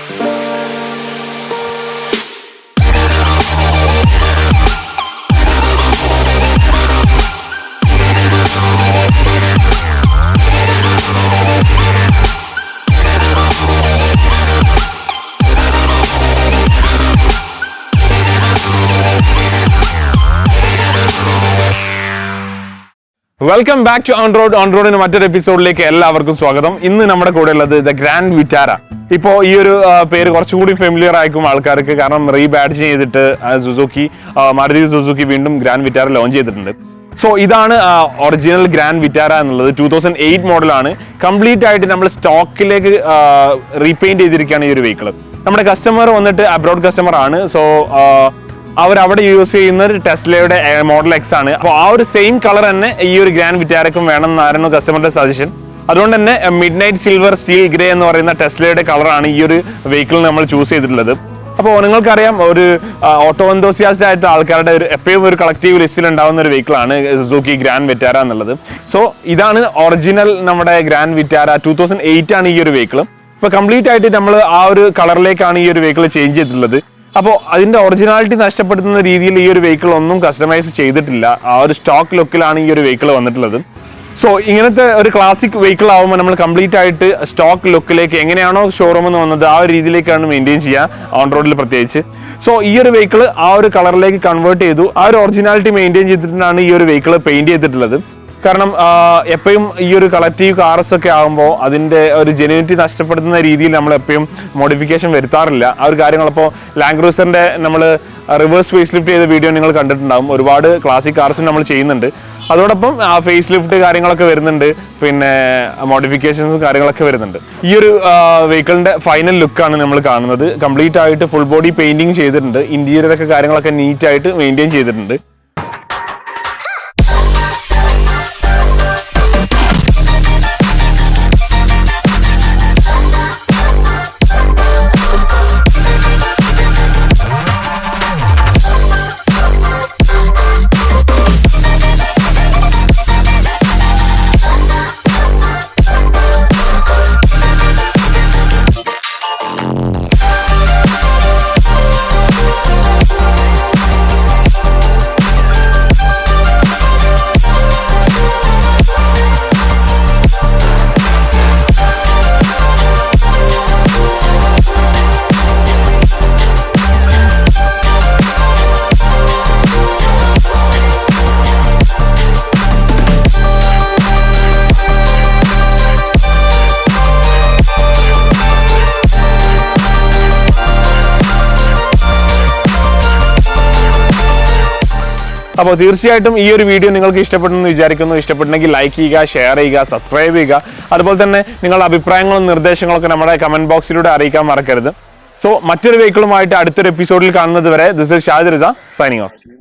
Welcome back to Onroad. Onroad in another episode. എല്ലാവർക്കും സ്വാഗതം. ഇന്ന് നമ്മുടെ കൂടെ ഉള്ളത് ദ ഗ്രാൻഡ് വിറ്റാര. ഇപ്പോൾ ഈ ഒരു പേര് കുറച്ചുകൂടി ഫെമിലിയർ ആയിരിക്കും ആൾക്കാർക്ക്, കാരണം റീബാഡ്ജ് ചെയ്തിട്ട് മാരുതി സുസുക്കി വീണ്ടും ഗ്രാൻഡ് വിറ്റാര ലോഞ്ച് ചെയ്തിട്ടുണ്ട്. സോ ഇതാണ് ഒറിജിനൽ ഗ്രാൻഡ് വിറ്റാര എന്നുള്ളത്. 2008 മോഡലാണ്. കംപ്ലീറ്റ് ആയിട്ട് നമ്മൾ സ്റ്റോക്കിലേക്ക് റീപെയിന്റ് ചെയ്തിരിക്കുകയാണ് ഈ ഒരു വെഹിക്കിൾ. നമ്മുടെ കസ്റ്റമർ വന്നിട്ട് അബ്രോഡ് കസ്റ്റമർ ആണ്. സോ അവരവിടെ യൂസ് ചെയ്യുന്നത് ടെസ്ലയുടെ മോഡൽ എക്സ് ആണ്. അപ്പോൾ ആ ഒരു സെയിം കളർ തന്നെ ഈ ഒരു ഗ്രാൻഡ് വിറ്റാരക്കും വേണം എന്നായിരുന്നു കസ്റ്റമറിന്റെ സജഷൻ. അതുകൊണ്ട് തന്നെ mid night silver steel grey എന്ന് പറയുന്ന ടെസ്ലയുടെ കളറാണ് ഈ ഒരു വെഹിക്കിൾ നമ്മൾ ചൂസ് ചെയ്തിട്ടുള്ളത്. അപ്പോൾ നിങ്ങൾക്കറിയാം, ഒരു ഓട്ടോ എന്തോസിയാസ്റ്റ് ആയിട്ട് ആൾക്കാരുടെ എപ്പോഴും ഒരു കളക്റ്റീവ് ലിസ്റ്റിൽ ഉണ്ടാവുന്ന ഒരു വെഹിക്കിളാണ് സുസുക്കി ഗ്രാൻഡ് വിറ്റാര എന്നുള്ളത്. സോ ഇതാണ് ഒറിജിനൽ നമ്മുടെ ഗ്രാൻഡ് വിറ്റാര. 2008 ആണ് ഈ ഒരു വെഹിക്കിൾ. ഇപ്പോൾ കംപ്ലീറ്റ് ആയിട്ട് നമ്മൾ ആ ഒരു കളറിലേക്കാണ് ഈ ഒരു വെഹിക്കിൾ ചേഞ്ച് ചെയ്തിട്ടുള്ളത്. അപ്പോൾ അതിന്റെ ഒറിജിനാലിറ്റി നഷ്ടപ്പെടുത്തുന്ന രീതിയിൽ ഈ ഒരു വെഹിക്കിൾ ഒന്നും കസ്റ്റമൈസ് ചെയ്തിട്ടില്ല. ആ ഒരു സ്റ്റോക്ക് ലുക്കിലാണ് ഈ ഒരു വെഹിക്കിൾ വന്നിട്ടുള്ളത്. സോ ഇങ്ങനത്തെ ഒരു ക്ലാസിക് വെഹിക്കിൾ ആവുമ്പോൾ നമ്മൾ കംപ്ലീറ്റ് ആയിട്ട് സ്റ്റോക്ക് ലുക്കിലേക്ക് എങ്ങനെയാണോ ഷോറൂമിൽ നിന്ന് വന്നത് ആ ഒരു രീതിയിലേക്കാണ് മെയിൻറ്റെയിൻ ചെയ്യുക, ഓൺ റോഡിൽ പ്രത്യേകിച്ച്. സോ ഈ ഒരു വെഹിക്കിൾ ആ ഒരു കളറിലേക്ക് കൺവേർട്ട് ചെയ്തു. ആ ഒരു ഒറിജിനാലിറ്റി മെയിൻറ്റെയിൻ ചെയ്തിട്ടാണ് ഈ ഒരു വെഹിക്കിൾ പെയിന്റ് ചെയ്തിട്ടുള്ളത്. കാരണം എപ്പോഴും ഈ ഒരു കളക്റ്റീവ് കാർസ് ഒക്കെ ആകുമ്പോൾ അതിൻ്റെ ഒരു ജെന്യൂനിറ്റി നഷ്ടപ്പെടുത്തുന്ന രീതിയിൽ നമ്മൾ എപ്പോഴും മോഡിഫിക്കേഷൻ വരുത്താറില്ല. ആ ഒരു കാര്യങ്ങളിപ്പോൾ ലാൻഡ് ക്രൂസറിൻ്റെ നമ്മൾ റിവേഴ്സ് ഫേസ് ലിഫ്റ്റ് ചെയ്ത വീഡിയോ നിങ്ങൾ കണ്ടിട്ടുണ്ടാകും. ഒരുപാട് ക്ലാസിക് കാർസും നമ്മൾ ചെയ്യുന്നുണ്ട്. അതോടൊപ്പം ഫേസ് ലിഫ്റ്റ് കാര്യങ്ങളൊക്കെ വരുന്നുണ്ട്, പിന്നെ മോഡിഫിക്കേഷൻസും കാര്യങ്ങളൊക്കെ വരുന്നുണ്ട്. ഈ ഒരു വെഹിക്കിളിൻ്റെ ഫൈനൽ ലുക്കാണ് നമ്മൾ കാണുന്നത്. കംപ്ലീറ്റ് ആയിട്ട് ഫുൾ ബോഡി പെയിൻറ്റിങ് ചെയ്തിട്ടുണ്ട്. ഇൻറ്റീരിയറൊക്കെ കാര്യങ്ങളൊക്കെ നീറ്റായിട്ട് മെയിൻറ്റെയിൻ ചെയ്തിട്ടുണ്ട്. അപ്പോൾ തീർച്ചയായിട്ടും ഈ ഒരു വീഡിയോ നിങ്ങൾക്ക് ഇഷ്ടപ്പെട്ടെന്ന് വിചാരിക്കുന്നു. ഇഷ്ടപ്പെട്ടെങ്കിൽ ലൈക്ക് ചെയ്യുക, ഷെയർ ചെയ്യുക, സബ്സ്ക്രൈബ് ചെയ്യുക. അതുപോലെ തന്നെ നിങ്ങളുടെ അഭിപ്രായങ്ങളും നിർദ്ദേശങ്ങളൊക്കെ നമ്മുടെ കമന്റ് ബോക്സിലൂടെ അറിയിക്കാൻ മറക്കരുത്. സോ മറ്റൊരു വെഹിക്കിളുമായിട്ട് അടുത്തൊരു എപ്പിസോഡിൽ കാണുന്നത് വരെ, this is Shajir Riza signing off.